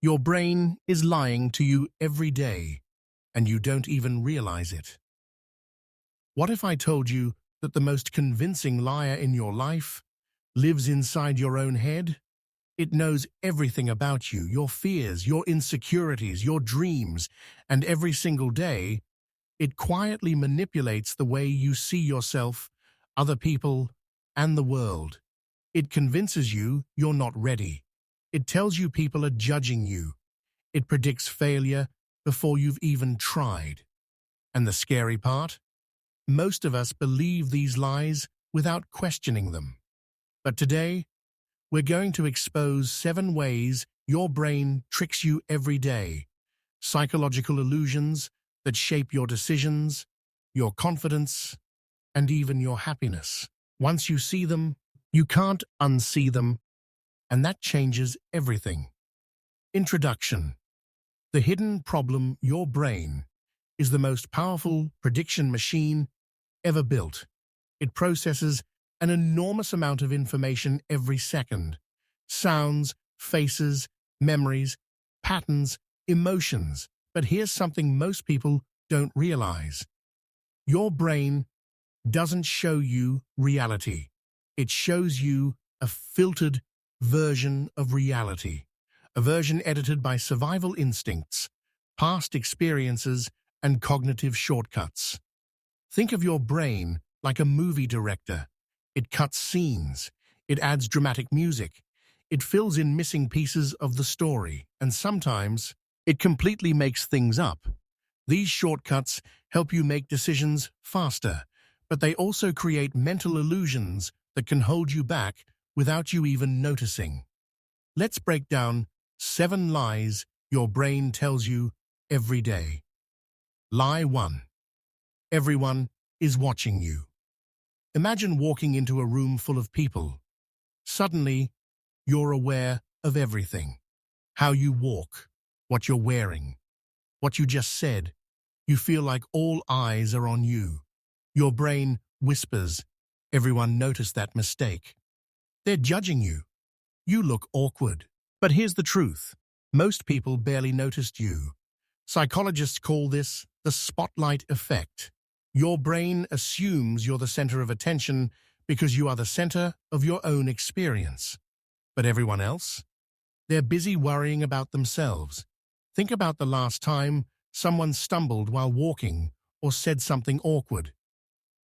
Your brain is lying to you every day, and you don't even realize it. What if I told you that the most convincing liar in your life lives inside your own head? It knows everything about you, your fears, your insecurities, your dreams, and every single day, it quietly manipulates the way you see yourself, other people, and the world. It convinces you you're not ready. It tells you people are judging you. It predicts failure before you've even tried. And the scary part? Most of us believe these lies without questioning them. But today, we're going to expose 7 ways your brain tricks you every day. Psychological illusions that shape your decisions, your confidence, and even your happiness. Once you see them, you can't unsee them, and that changes everything. Introduction. The hidden problem: your brain is the most powerful prediction machine ever built. It processes an enormous amount of information every second. Sounds, faces, memories, patterns, emotions. But here's something most people don't realize. Your brain doesn't show you reality. It shows you a filtered version of reality. A version edited by survival instincts, past experiences, and cognitive shortcuts. Think of your brain like a movie director. It cuts scenes. It adds dramatic music. It fills in missing pieces of the story. And sometimes, it completely makes things up. These shortcuts help you make decisions faster, but they also create mental illusions that can hold you back without you even noticing. Let's break down 7 lies your brain tells you every day. Lie 1. Everyone is watching you. Imagine walking into a room full of people. Suddenly, you're aware of everything. How you walk, what you're wearing, what you just said. You feel like all eyes are on you. Your brain whispers, "Everyone noticed that mistake. They're judging you. You look awkward." But here's the truth. Most people barely noticed you. Psychologists call this the spotlight effect. Your brain assumes you're the center of attention because you are the center of your own experience. But everyone else? They're busy worrying about themselves. Think about the last time someone stumbled while walking or said something awkward.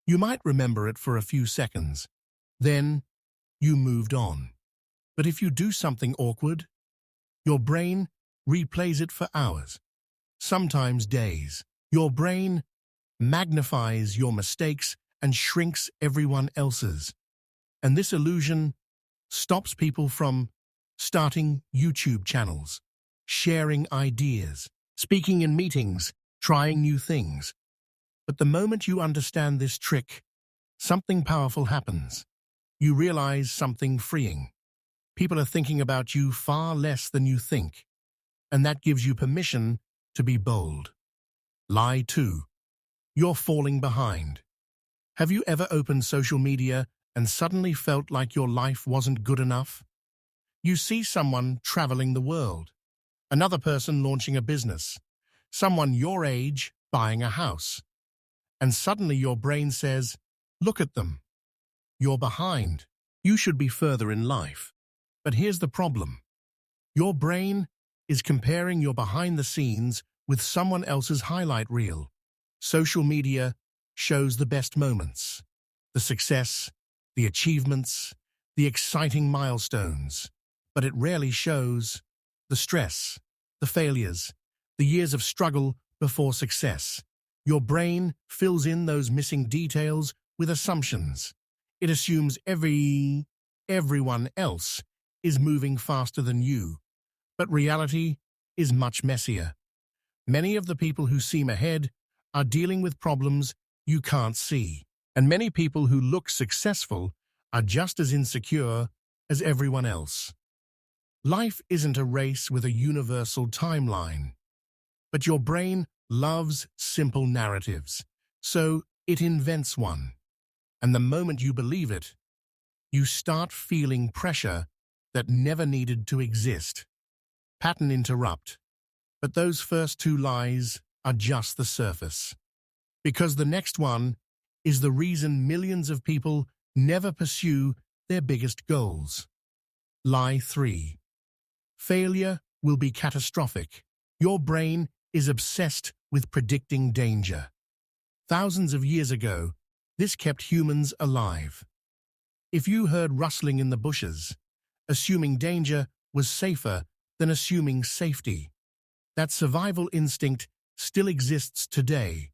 You might remember it for a few seconds. Then, you moved on. But if you do something awkward, your brain replays it for hours, sometimes days. Your brain magnifies your mistakes and shrinks everyone else's. And this illusion stops people from starting YouTube channels, sharing ideas, speaking in meetings, trying new things. But the moment you understand this trick, something powerful happens. You realize something freeing. People are thinking about you far less than you think, and that gives you permission to be bold. Lie 2. You're falling behind. Have you ever opened social media and suddenly felt like your life wasn't good enough? You see someone traveling the world, another person launching a business, someone your age buying a house, and suddenly your brain says, "Look at them. You're behind. You should be further in life." But here's the problem. Your brain is comparing your behind the scenes with someone else's highlight reel. Social media shows the best moments, the success, the achievements, the exciting milestones, but it rarely shows the stress, the failures, the years of struggle before success. Your brain fills in those missing details with assumptions. It assumes everyone else is moving faster than you, but reality is much messier. Many of the people who seem ahead are dealing with problems you can't see, and many people who look successful are just as insecure as everyone else. Life isn't a race with a universal timeline, but your brain loves simple narratives, so it invents one. And the moment you believe it, you start feeling pressure that never needed to exist. pattern interrupt. But those first two lies are just the surface. Because the next one is the reason millions of people never pursue their biggest goals. Lie 3. Failure will be catastrophic. Your brain is obsessed with predicting danger. Thousands of years ago, this kept humans alive. If you heard rustling in the bushes, assuming danger was safer than assuming safety. That survival instinct still exists today.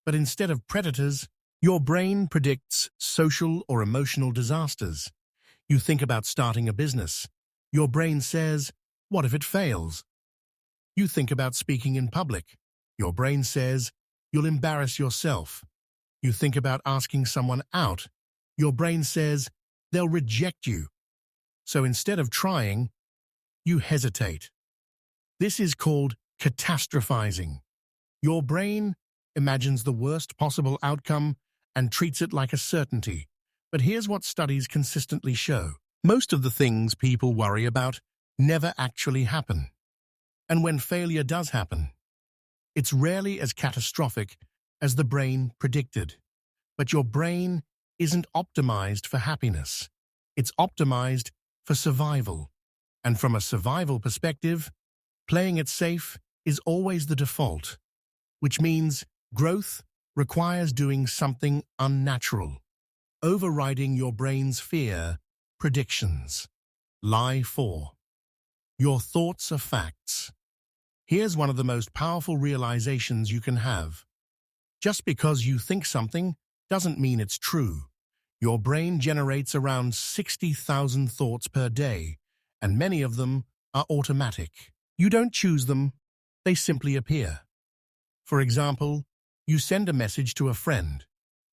But instead of predators, your brain predicts social or emotional disasters. You think about starting a business. Your brain says, what if it fails? You think about speaking in public. Your brain says, you'll embarrass yourself. You think about asking someone out. Your brain says, they'll reject you. So instead of trying, you hesitate. This is called catastrophizing. Your brain imagines the worst possible outcome and treats it like a certainty. But here's what studies consistently show. Most of the things people worry about never actually happen. And when failure does happen, it's rarely as catastrophic as the brain predicted. But your brain isn't optimized for happiness. It's optimized for survival. And from a survival perspective, playing it safe is always the default, which means growth requires doing something unnatural, overriding your brain's fear predictions. Lie 4. Your thoughts are facts. Here's one of the most powerful realizations you can have. Just because you think something doesn't mean it's true. Your brain generates around 60,000 thoughts per day, and many of them are automatic. You don't choose them, they simply appear. For example, you send a message to a friend.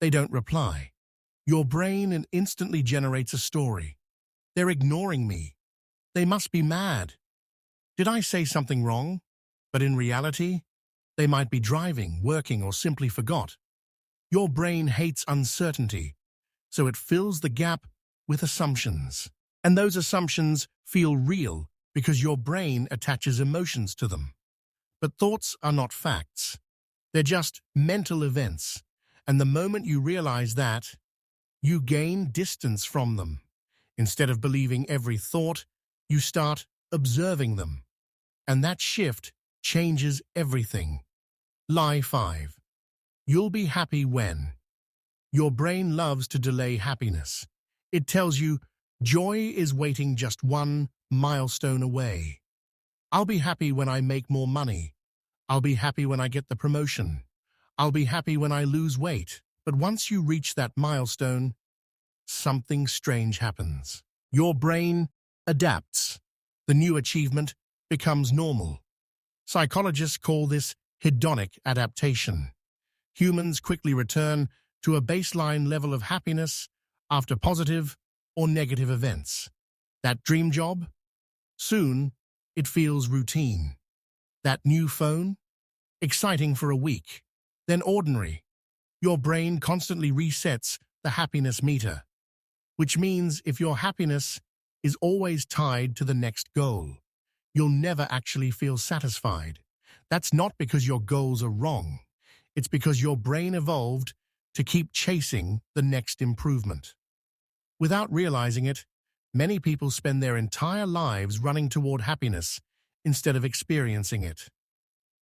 They don't reply. Your brain instantly generates a story. They're ignoring me. They must be mad. Did I say something wrong? But in reality, they might be driving, working, or simply forgot. Your brain hates uncertainty, so it fills the gap with assumptions. And those assumptions feel real because your brain attaches emotions to them. But thoughts are not facts. They're just mental events. And the moment you realize that, you gain distance from them. Instead of believing every thought, you start observing them. And that shift changes everything. Lie 5. You'll be happy when. Your brain loves to delay happiness. It tells you joy is waiting just one milestone away. I'll be happy when I make more money. I'll be happy when I get the promotion. I'll be happy when I lose weight. But once you reach that milestone, something strange happens. Your brain adapts. The new achievement becomes normal. Psychologists call this hedonic adaptation. Humans quickly return to a baseline level of happiness after positive or negative events. That dream job? Soon, it feels routine. That new phone? Exciting for a week, then ordinary. Your brain constantly resets the happiness meter, which means if your happiness is always tied to the next goal, you'll never actually feel satisfied. That's not because your goals are wrong. It's because your brain evolved to keep chasing the next improvement. Without realizing it, many people spend their entire lives running toward happiness instead of experiencing it.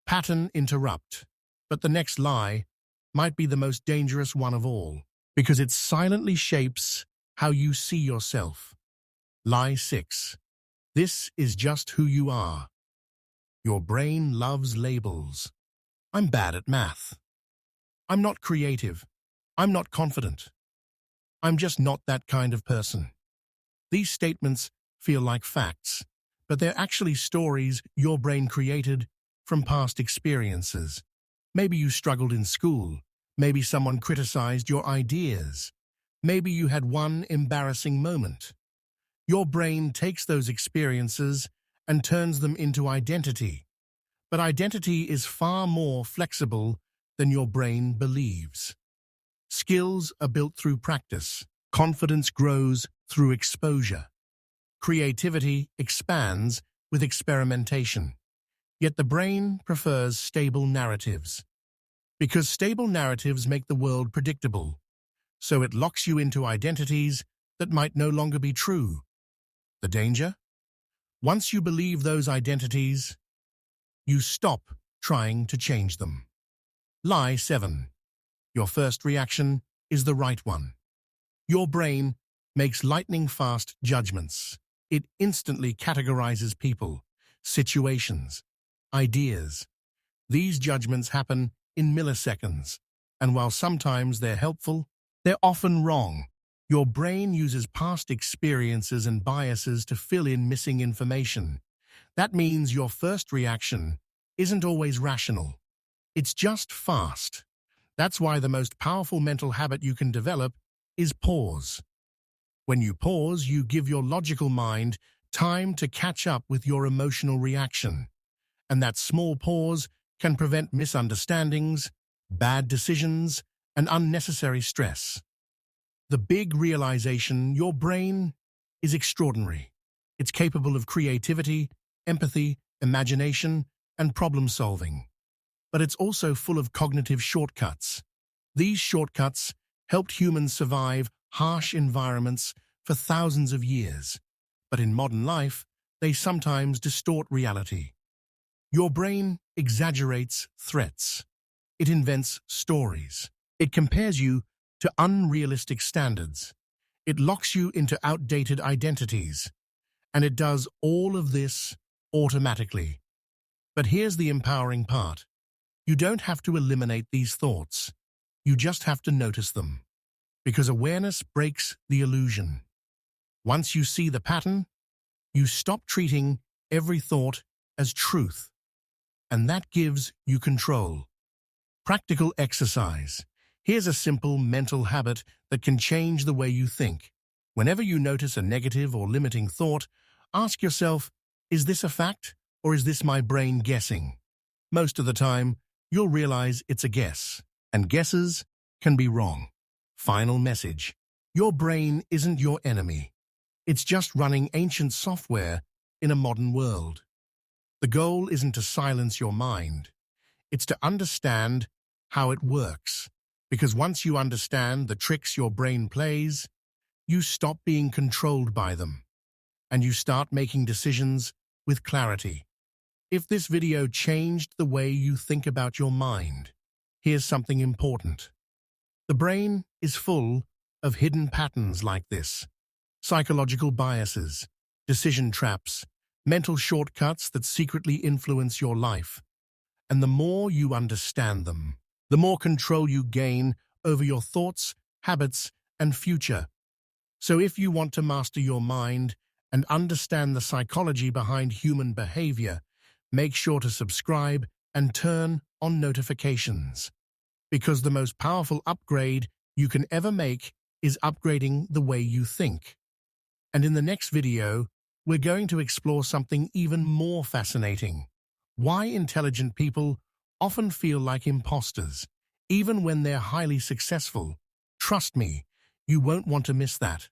Pattern interrupt. But the next lie might be the most dangerous one of all, because it silently shapes how you see yourself. Lie 6. This is just who you are. Your brain loves labels. I'm bad at math. I'm not creative. I'm not confident. I'm just not that kind of person. These statements feel like facts, but they're actually stories your brain created from past experiences. Maybe you struggled in school. Maybe someone criticized your ideas. Maybe you had one embarrassing moment. Your brain takes those experiences and turns them into identity. But identity is far more flexible than your brain believes. Skills are built through practice. Confidence grows through exposure. Creativity expands with experimentation. Yet the brain prefers stable narratives. Because stable narratives make the world predictable, so it locks you into identities that might no longer be true. The danger? Once you believe those identities, you stop trying to change them. Lie 7. Your first reaction is the right one. Your brain makes lightning-fast judgments. It instantly categorizes people, situations, ideas. These judgments happen in milliseconds, and while sometimes they're helpful, they're often wrong. Your brain uses past experiences and biases to fill in missing information. That means your first reaction isn't always rational. It's just fast. That's why the most powerful mental habit you can develop is pause. When you pause, you give your logical mind time to catch up with your emotional reaction. And that small pause can prevent misunderstandings, bad decisions, and unnecessary stress. The big realization: your brain is extraordinary. It's capable of creativity, empathy, imagination, and problem-solving. But it's also full of cognitive shortcuts. These shortcuts helped humans survive harsh environments for thousands of years. But in modern life, they sometimes distort reality. Your brain exaggerates threats. It invents stories. It compares you to unrealistic standards. It locks you into outdated identities. And it does all of this automatically. But here's the empowering part. You don't have to eliminate these thoughts. You just have to notice them. Because awareness breaks the illusion. Once you see the pattern, you stop treating every thought as truth. And that gives you control. Practical exercise. Here's a simple mental habit that can change the way you think. Whenever you notice a negative or limiting thought, ask yourself, is this a fact or is this my brain guessing? Most of the time, you'll realize it's a guess, and guesses can be wrong. Final message. Your brain isn't your enemy. It's just running ancient software in a modern world. The goal isn't to silence your mind. It's to understand how it works. Because once you understand the tricks your brain plays, you stop being controlled by them, and you start making decisions with clarity. If this video changed the way you think about your mind, here's something important. The brain is full of hidden patterns like this: psychological biases, decision traps, mental shortcuts that secretly influence your life. And the more you understand them, the more control you gain over your thoughts, habits, and future. So if you want to master your mind and understand the psychology behind human behavior, make sure to subscribe and turn on notifications. Because the most powerful upgrade you can ever make is upgrading the way you think. And in the next video, we're going to explore something even more fascinating: why intelligent people often feel like imposters, even when they're highly successful. Trust me, you won't want to miss that.